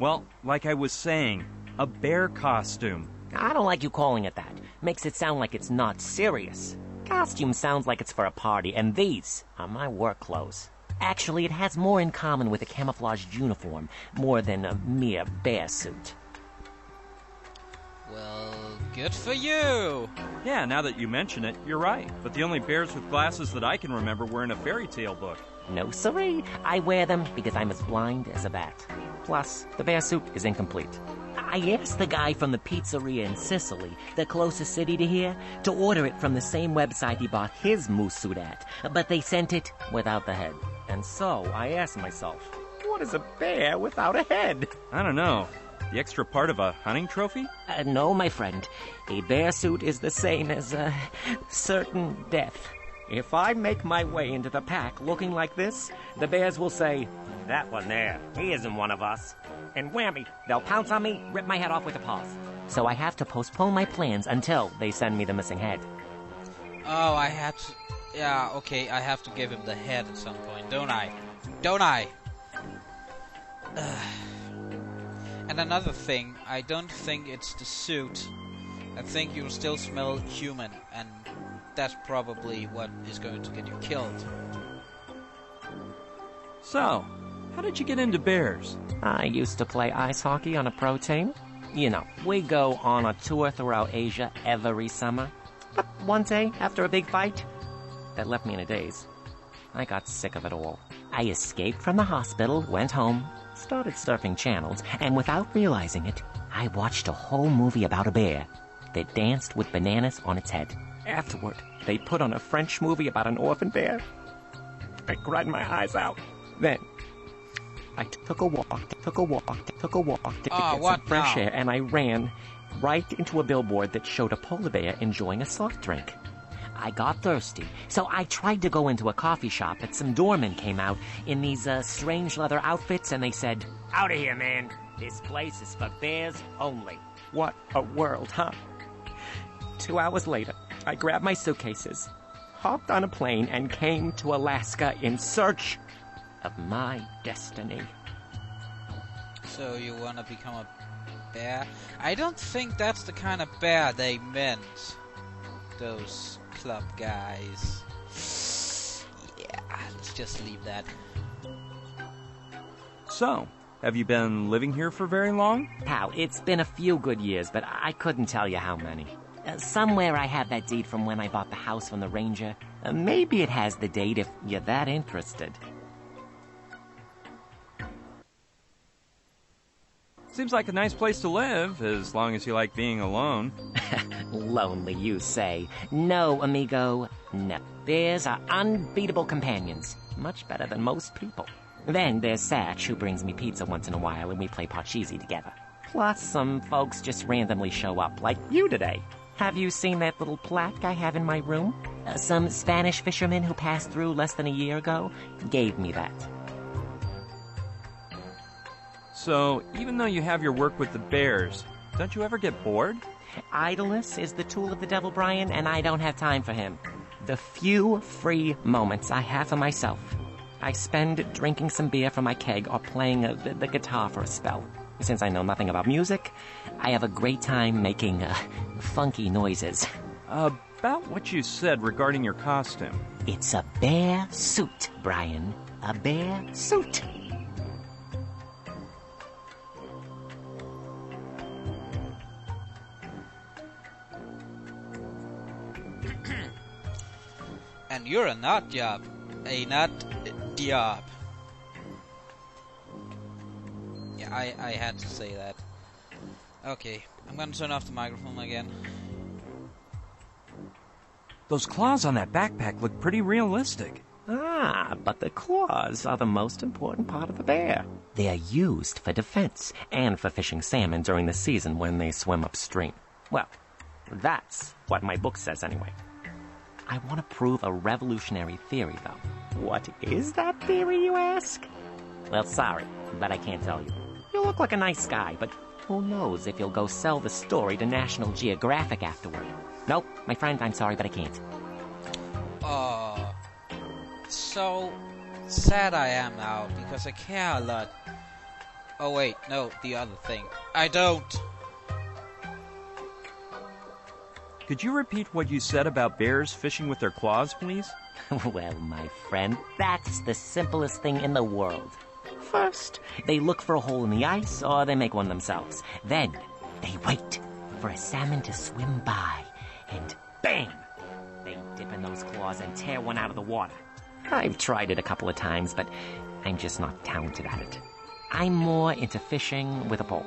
Well, like I was saying, a bear costume. I don't like you calling it that. Makes it sound like it's not serious. Costume sounds like it's for a party, and these are my work clothes. Actually, it has more in common with a camouflaged uniform more than a mere bear suit. Well, good for you! Yeah, now that you mention it, you're right. But the only bears with glasses that I can remember were in a fairy tale book. No siree. I wear them because I'm as blind as a bat. Plus, the bear suit is incomplete. I asked the guy from the pizzeria in Sicily, the closest city to here, to order it from the same website he bought his moose suit at, but they sent it without the head. And so I asked myself, what is a bear without a head? I don't know. The extra part of a hunting trophy? No, my friend. A bear suit is the same as certain death. If I make my way into the pack looking like this, the bears will say, that one there, he isn't one of us. And whammy, they'll pounce on me, rip my head off with their paws. So I have to postpone my plans until they send me the missing head. Oh, I have to... Yeah, okay, I have to give him the head at some point, don't I? Don't I? And another thing, I don't think it's the suit. I think you'll still smell human, and that's probably what is going to get you killed. So, how did you get into bears? I used to play ice hockey on a pro team. You know, we go on a tour throughout Asia every summer. But one day, after a big fight, that left me in a daze. I got sick of it all. I escaped from the hospital, went home, started surfing channels, and without realizing it, I watched a whole movie about a bear that danced with bananas on its head. Afterward, they put on a French movie about an orphan bear. I cried my eyes out. Then, I took a walk to get some fresh air, and I ran right into a billboard that showed a polar bear enjoying a soft drink. I got thirsty, so I tried to go into a coffee shop, but some doormen came out in these strange leather outfits, and they said, "Out of here, man. This place is for bears only." What a world, huh? 2 hours later, I grabbed my suitcases, hopped on a plane, and came to Alaska in search of my destiny. So you want to become a bear? I don't think that's the kind of bear they meant. Those club guys. Yeah, let's just leave that. So, have you been living here for very long? Pal, it's been a few good years, but I couldn't tell you how many. Somewhere I have that deed from when I bought the house from the ranger. Maybe it has the date if you're that interested. Seems like a nice place to live, as long as you like being alone. Lonely, you say. No, amigo, no. Bears are unbeatable companions. Much better than most people. Then there's Satch, who brings me pizza once in a while, and we play Parcheesi together. Plus, some folks just randomly show up, like you today. Have you seen that little plaque I have in my room? Some Spanish fisherman who passed through less than a year ago gave me that. So, even though you have your work with the bears, don't you ever get bored? Idleness is the tool of the devil, Brian, and I don't have time for him. The few free moments I have for myself, I spend drinking some beer from my keg or playing the guitar for a spell. Since I know nothing about music, I have a great time making funky noises. About what you said regarding your costume. It's a bear suit, Brian. A bear suit. And you're a nut job. A nut job. Yeah, I had to say that. Okay, I'm gonna turn off the microphone again. Those claws on that backpack look pretty realistic. Ah, but the claws are the most important part of the bear. They are used for defense and for fishing salmon during the season when they swim upstream. Well, that's what my book says anyway. I want to prove a revolutionary theory, though. What is that theory, you ask? Well, sorry, but I can't tell you. You look like a nice guy, but who knows if you'll go sell the story to National Geographic afterward. Nope, my friend, I'm sorry, but I can't. So sad I am now, because I care a lot. Oh wait, no, the other thing. I don't! Could you repeat what you said about bears fishing with their claws, please? Well, my friend, that's the simplest thing in the world. First, they look for a hole in the ice, or they make one themselves. Then, they wait for a salmon to swim by, and bam! They dip in those claws and tear one out of the water. I've tried it a couple of times, but I'm just not talented at it. I'm more into fishing with a pole.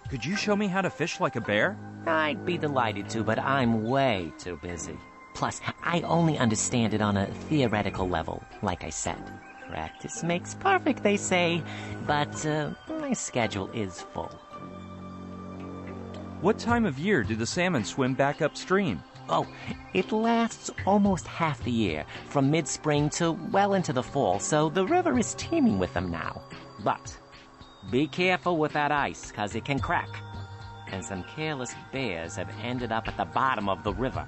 Could you show me how to fish like a bear? I'd be delighted to, but I'm way too busy. Plus, I only understand it on a theoretical level, like I said. Practice makes perfect, they say, but my schedule is full. What time of year do the salmon swim back upstream? Oh, it lasts almost half the year, from mid-spring to well into the fall, so the river is teeming with them now. But be careful with that ice, 'cause it can crack. And some careless bears have ended up at the bottom of the river.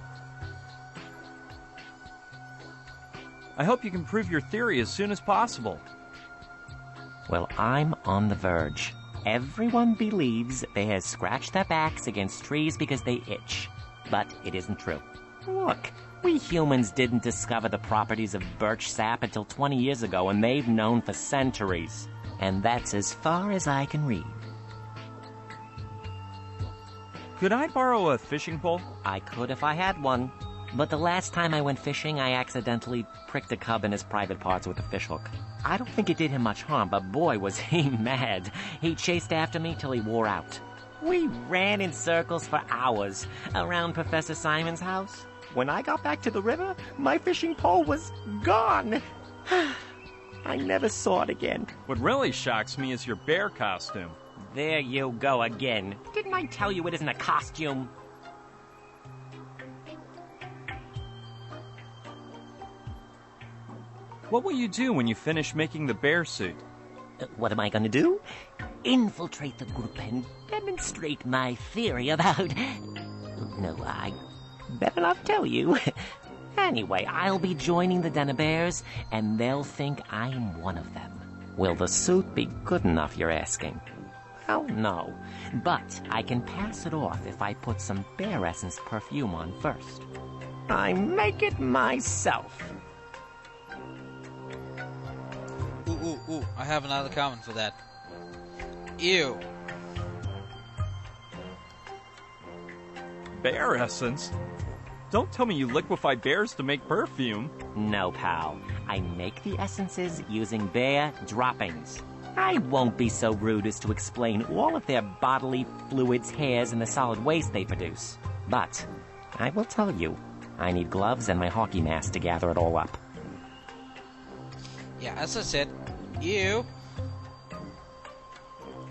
I hope you can prove your theory as soon as possible. Well, I'm on the verge. Everyone believes bears scratch their backs against trees because they itch. But it isn't true. Look, we humans didn't discover the properties of birch sap until 20 years ago, and they've known for centuries. And that's as far as I can read. Could I borrow a fishing pole? I could if I had one. But the last time I went fishing, I accidentally pricked a cub in his private parts with a fishhook. I don't think it did him much harm, but boy was he mad. He chased after me till he wore out. We ran in circles for hours around Professor Simon's house. When I got back to the river, my fishing pole was gone. I never saw it again. What really shocks me is your bear costume. There you go again. Didn't I tell you it isn't a costume? What will you do when you finish making the bear suit? What am I going to do? Infiltrate the group and demonstrate my theory about... No, I better not tell you. Anyway, I'll be joining the den of bears, and they'll think I'm one of them. Will the suit be good enough, you're asking? Well, no. But I can pass it off if I put some bear essence perfume on first. I make it myself. Ooh, I have another comment for that. Ew. Bear essence? Don't tell me you liquefy bears to make perfume. No, pal. I make the essences using bear droppings. I won't be so rude as to explain all of their bodily fluids, hairs, and the solid waste they produce. But I will tell you, I need gloves and my hockey mask to gather it all up. Yeah, as I said, ew.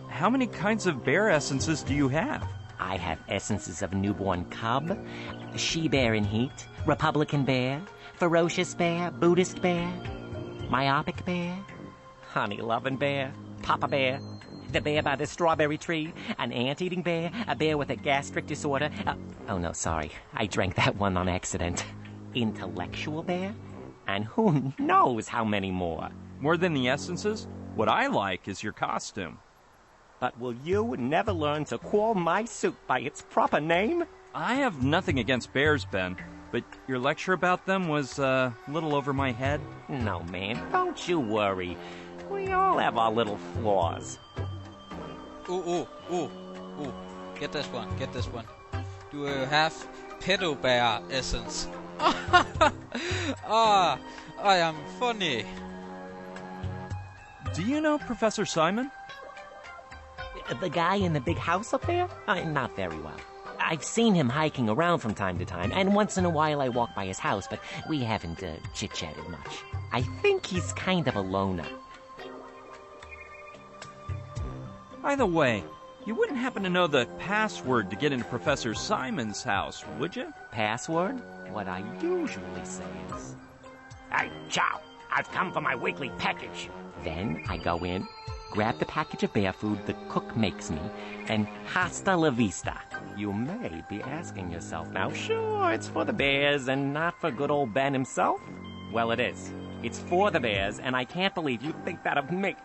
How many kinds of bear essences do you have? I have essences of newborn cub, she-bear in heat, Republican bear, ferocious bear, Buddhist bear, myopic bear, honey-loving bear, papa bear, the bear by the strawberry tree, an ant-eating bear, a bear with a gastric disorder. Oh, no, sorry. I drank that one on accident. Intellectual bear? And who knows how many more. More than the essences? What I like is your costume. But will you never learn to call my suit by its proper name? I have nothing against bears, Ben, but your lecture about them was a little over my head. No, man, don't you worry. We all have our little flaws. Ooh. Get this one. Do you have pedo bear essence? I am funny. Do you know Professor Simon? The guy in the big house up there? Not very well. I've seen him hiking around from time to time, and once in a while I walk by his house, but we haven't chit-chatted much. I think he's kind of a loner. By the way, you wouldn't happen to know the password to get into Professor Simon's house, would you? Password? What I usually say is, "Hey, chow, I've come for my weekly package." Then I go in, grab the package of bear food the cook makes me, and hasta la vista. You may be asking yourself now, sure, it's for the bears and not for good old Ben himself? Well, it is. It's for the bears, and I can't believe you think that of me.